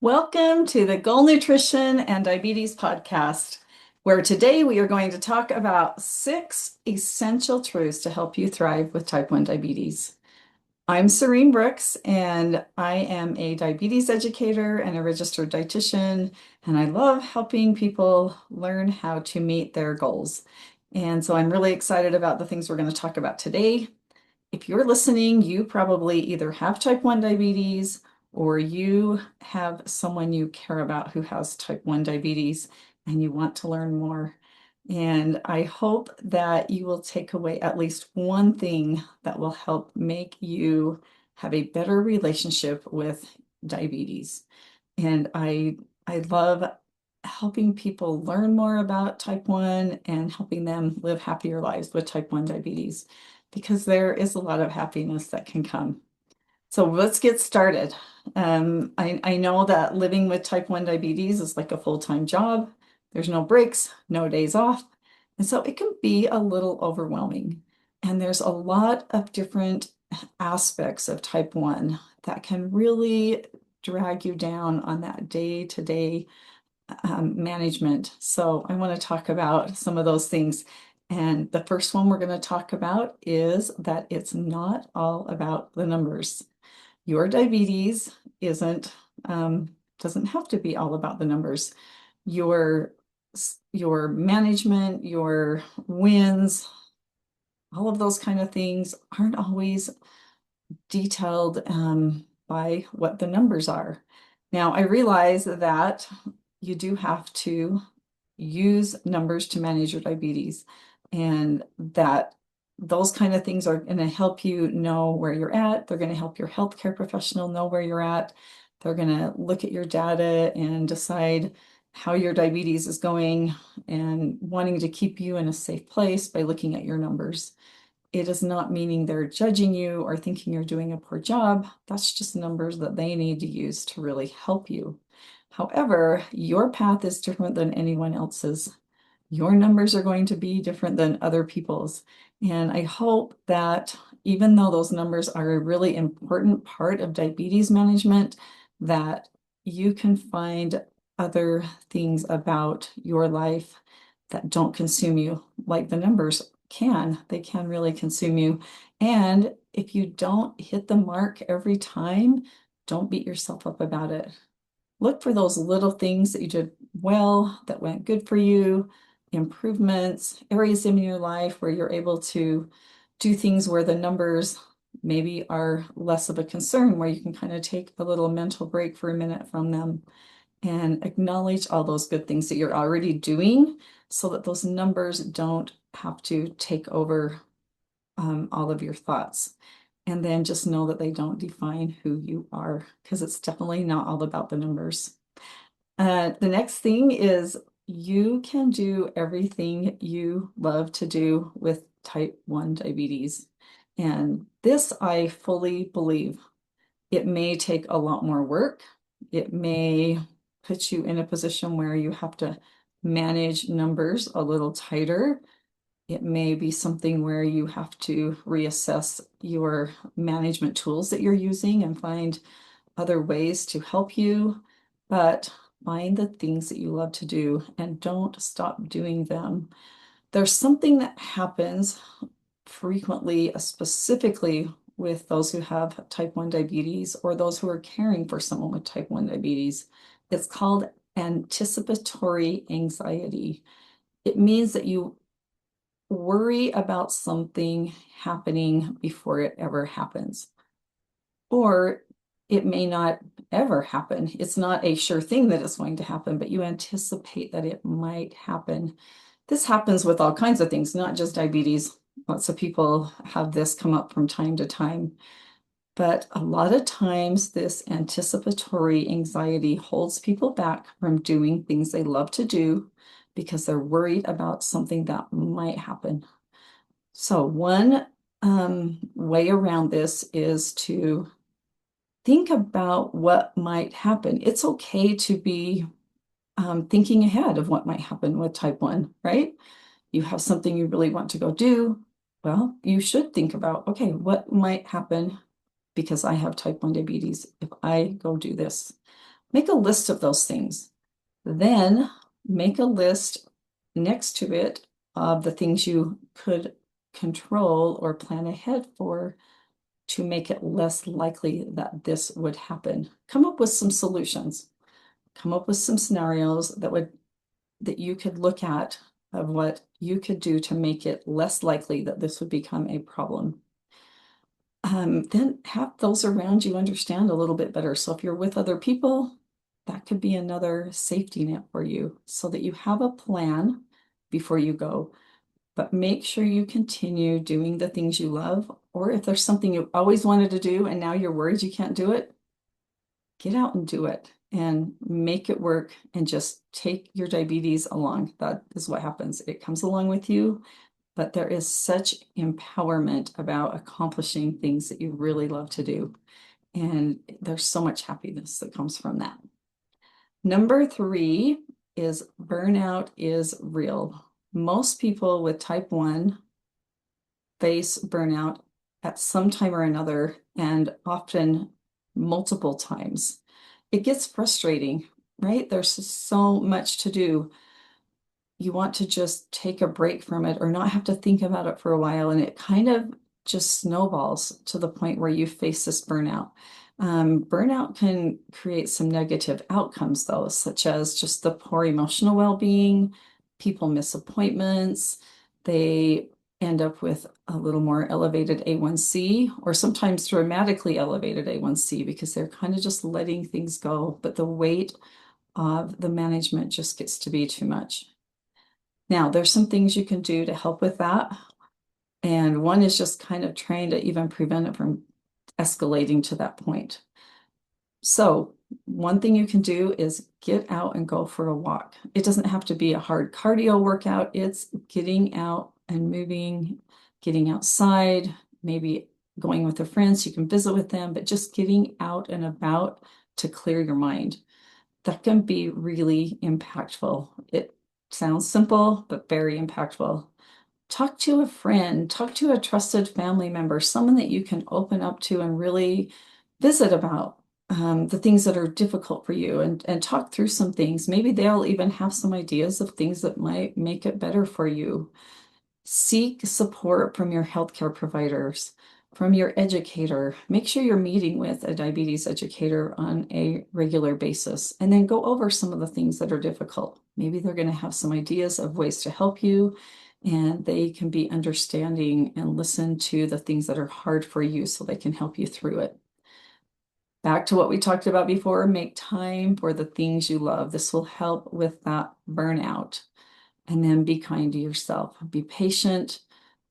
Welcome to the Goal Nutrition and Diabetes Podcast, where today we are going to talk about 6 essential truths to help you thrive with type 1 diabetes. I'm Serene Brooks, and I am a diabetes educator and a registered dietitian, and I love helping people learn how to meet their goals. And so I'm really excited about the things we're going to talk about today. If you're listening, you probably either have type 1 diabetes or you have someone you care about who has type 1 diabetes and you want to learn more. And I hope that you will take away at least one thing that will help make you have a better relationship with diabetes. And I love helping people learn more about type 1 and helping them live happier lives with type 1 diabetes because there is a lot of happiness that can come. So let's get started. I know that living with type 1 diabetes is like a full-time job. There's no breaks, no days off. And so it can be a little overwhelming. And there's a lot of different aspects of type 1 that can really drag you down on that day-to-day management. So I want to talk about some of those things. And the first one we're going to talk about is that it's not all about the numbers. Your diabetes isn't doesn't have to be all about the numbers. Your your management, your wins, all of those kind of things aren't always detailed by what the numbers are. Now, I realize that you do have to use numbers to manage your diabetes, and that those kind of things are going to help you know where you're at. They're going to help your healthcare professional know where you're at. They're going to look at your data and decide how your diabetes is going and wanting to keep you in a safe place by looking at your numbers. It is not meaning they're judging you or thinking you're doing a poor job. That's just numbers that they need to use to really help you. However, your path is different than anyone else's. Your numbers are going to be different than other people's. And I hope that even though those numbers are a really important part of diabetes management, that you can find other things about your life that don't consume you like the numbers can. They can really consume you. And if you don't hit the mark every time, don't beat yourself up about it. Look for those little things that you did well, that went good for you, improvements, areas in your life where you're able to do things where the numbers maybe are less of a concern, where you can kind of take a little mental break for a minute from them and acknowledge all those good things that you're already doing so that those numbers don't have to take over all of your thoughts. And then just know that they don't define who you are, because it's definitely not all about the numbers. The next thing is you can do everything you love to do with type 1 diabetes. And this I fully believe. It may take a lot more work. It may put you in a position where you have to manage numbers a little tighter. It may be something where you have to reassess your management tools that you're using and find other ways to help you, but find the things that you love to do and don't stop doing them. There's something that happens frequently, specifically with those who have type 1 diabetes or those who are caring for someone with type 1 diabetes. It's called anticipatory anxiety. It means that you worry about something happening before it ever happens. Or it may not ever happen. It's not a sure thing that it's going to happen, but you anticipate that it might happen. This happens with all kinds of things, not just diabetes. Lots of people have this come up from time to time. But a lot of times, this anticipatory anxiety holds people back from doing things they love to do because they're worried about something that might happen. So one way around this is to think about what might happen. It's okay to be thinking ahead of what might happen with type 1, right? You have something you really want to go do. Well, you should think about, okay, what might happen because I have type 1 diabetes if I go do this? Make a list of those things. Then make a list next to it of the things you could control or plan ahead for to make it less likely that this would happen. Come up with some solutions. Come up with some scenarios that you could look at of what you could do to make it less likely that this would become a problem. Then have those around you understand a little bit better. So if you're with other people, that could be another safety net for you so that you have a plan before you go. But make sure you continue doing the things you love, or if there's something you always wanted to do and now you're worried you can't do it, get out and do it and make it work and just take your diabetes along. That is what happens. It comes along with you, but there is such empowerment about accomplishing things that you really love to do. And there's so much happiness that comes from that. Number 3 is burnout is real. Most people with type 1 face burnout at some time or another, and often multiple times. It gets frustrating, right? There's so much to do. You want to just take a break from it or not have to think about it for a while, and it kind of just snowballs to the point where you face this burnout. Burnout can create some negative outcomes, though, such as just the poor emotional well-being. People miss appointments. They end up with a little more elevated A1C, or sometimes dramatically elevated A1C, because they're kind of just letting things go. But the weight of the management just gets to be too much. Now, there's some things you can do to help with that. And one is just kind of trying to even prevent it from escalating to that point. So one thing you can do is get out and go for a walk. It doesn't have to be a hard cardio workout. It's getting out and moving, getting outside, maybe going with a friend so you can visit with them, but just getting out and about to clear your mind. That can be really impactful. It sounds simple, but very impactful. Talk to a friend, talk to a trusted family member, someone that you can open up to and really visit about the things that are difficult for you, and talk through some things. Maybe they'll even have some ideas of things that might make it better for you. Seek support from your healthcare providers, from your educator. Make sure you're meeting with a diabetes educator on a regular basis, and then go over some of the things that are difficult. Maybe they're going to have some ideas of ways to help you, and they can be understanding and listen to the things that are hard for you so they can help you through it. Back to what we talked about before, make time for the things you love. This will help with that burnout. And then be kind to yourself. Be patient.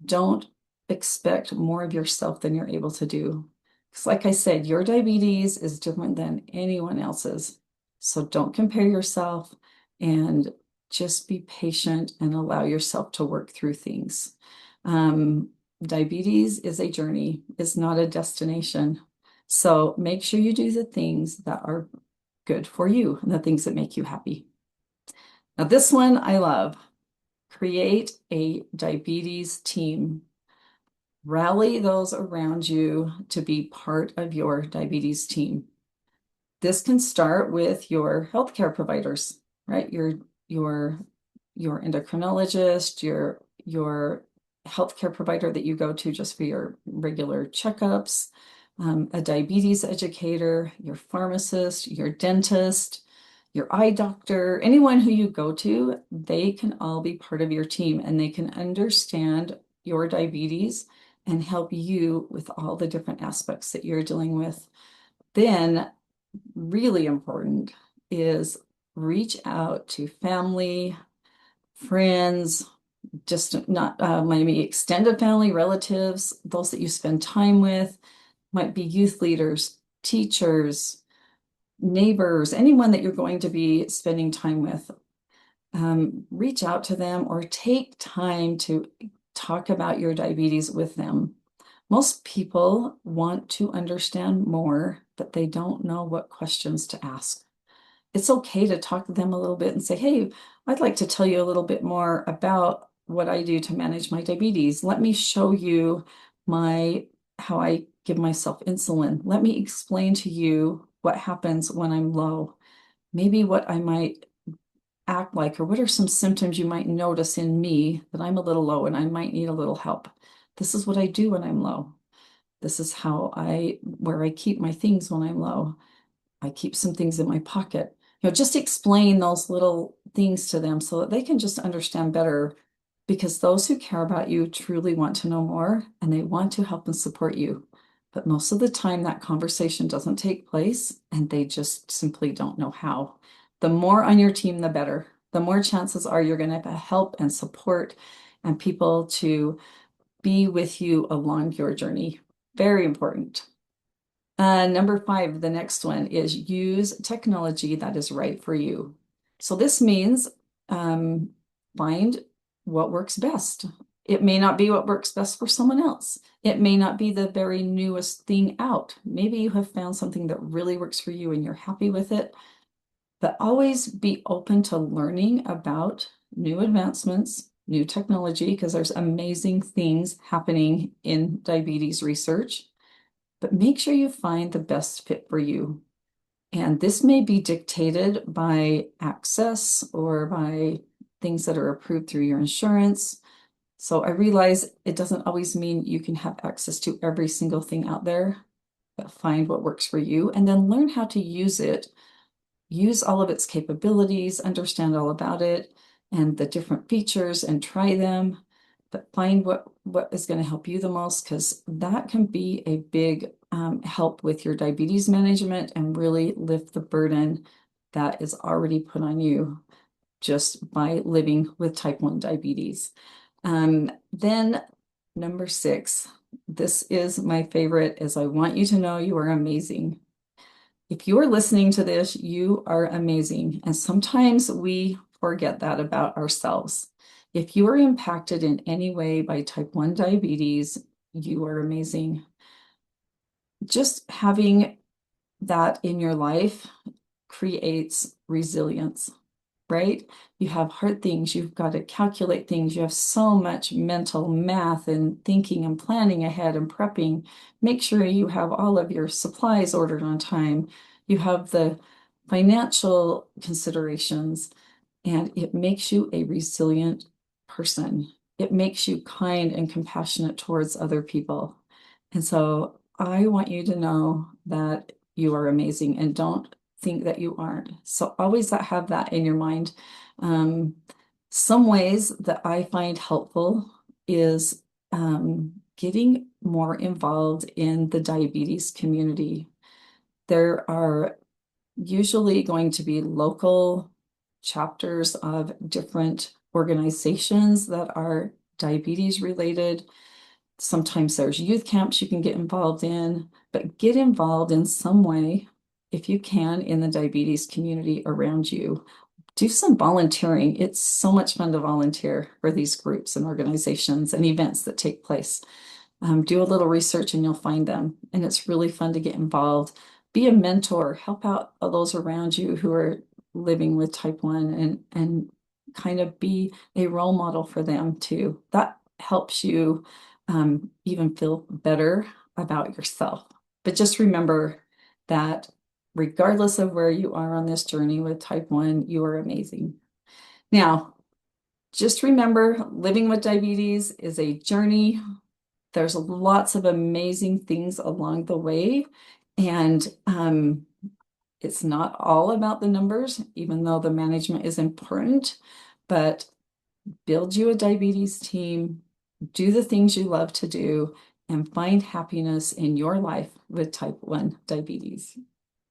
Don't expect more of yourself than you're able to do. Because like I said, your diabetes is different than anyone else's. So don't compare yourself, and just be patient and allow yourself to work through things. Diabetes is a journey, it's not a destination. So make sure you do the things that are good for you and the things that make you happy. Now, this one I love. Create a diabetes team. Rally those around you to be part of your diabetes team. This can start with your healthcare providers, right? Your endocrinologist, your healthcare provider that you go to just for your regular checkups, a diabetes educator, your pharmacist, your dentist, your eye doctor, anyone who you go to, they can all be part of your team, and they can understand your diabetes and help you with all the different aspects that you're dealing with. Then, really important is reach out to family, friends, just not maybe extended family, relatives, those that you spend time with, might be youth leaders, teachers, neighbors, anyone that you're going to be spending time with. Reach out to them or take time to talk about your diabetes with them. Most people want to understand more, but they don't know what questions to ask. It's okay to talk to them a little bit and say, hey, I'd like to tell you a little bit more about what I do to manage my diabetes. Let me show you how I give myself insulin. Let me explain to you what happens when I'm low. maybe what I might act like, or what are some symptoms you might notice in me that I'm a little low and I might need a little help. This is what I do when I'm low. This is where I keep my things when I'm low. I keep some things in my pocket. Just explain those little things to them so that they can just understand better, because those who care about you truly want to know more and they want to help and support you. But most of the time, that conversation doesn't take place and they just simply don't know how. The more on your team, the better. The more chances are you're going to have help and support and people to be with you along your journey. Very important. Number 5, the next one is use technology that is right for you. So this means um, find what works best. It may not be what works best for someone else. It may not be the very newest thing out. Maybe you have found something that really works for you and you're happy with it. But always be open to learning about new advancements, new technology, because there's amazing things happening in diabetes research. But make sure you find the best fit for you. And this may be dictated by access or by things that are approved through your insurance. So I realize it doesn't always mean you can have access to every single thing out there, but find what works for you and then learn how to use it. Use all of its capabilities, understand all about it and the different features and try them, but find what is going to help you the most, because that can be a big help with your diabetes management and really lift the burden that is already put on you just by living with type 1 diabetes. Then number 6, this is my favorite, is I want you to know you are amazing. If you are listening to this, you are amazing. And sometimes we forget that about ourselves. If you are impacted in any way by type 1 diabetes, you are amazing. Just having that in your life creates resilience, right? You have hard things, you've got to calculate things, you have so much mental math and thinking and planning ahead and prepping. Make sure you have all of your supplies ordered on time. You have the financial considerations, and it makes you a resilient person. It makes you kind and compassionate towards other people. And so I want you to know that you are amazing and don't think that you aren't. So always have that in your mind. Some ways that I find helpful is getting more involved in the diabetes community. There are usually going to be local chapters of different organizations that are diabetes related. Sometimes there's youth camps you can get involved in, but get involved in some way, if you can, in the diabetes community around you. Do some volunteering. It's so much fun to volunteer for these groups and organizations and events that take place. Do a little research and you'll find them. And it's really fun to get involved. Be a mentor, help out those around you who are living with type 1 and kind of be a role model for them too. That helps you even feel better about yourself. But just remember that regardless of where you are on this journey with type 1, you are amazing. Now, just remember, living with diabetes is a journey. There's lots of amazing things along the way, and it's not all about the numbers, even though the management is important, but build you a diabetes team, do the things you love to do, and find happiness in your life with type 1 diabetes.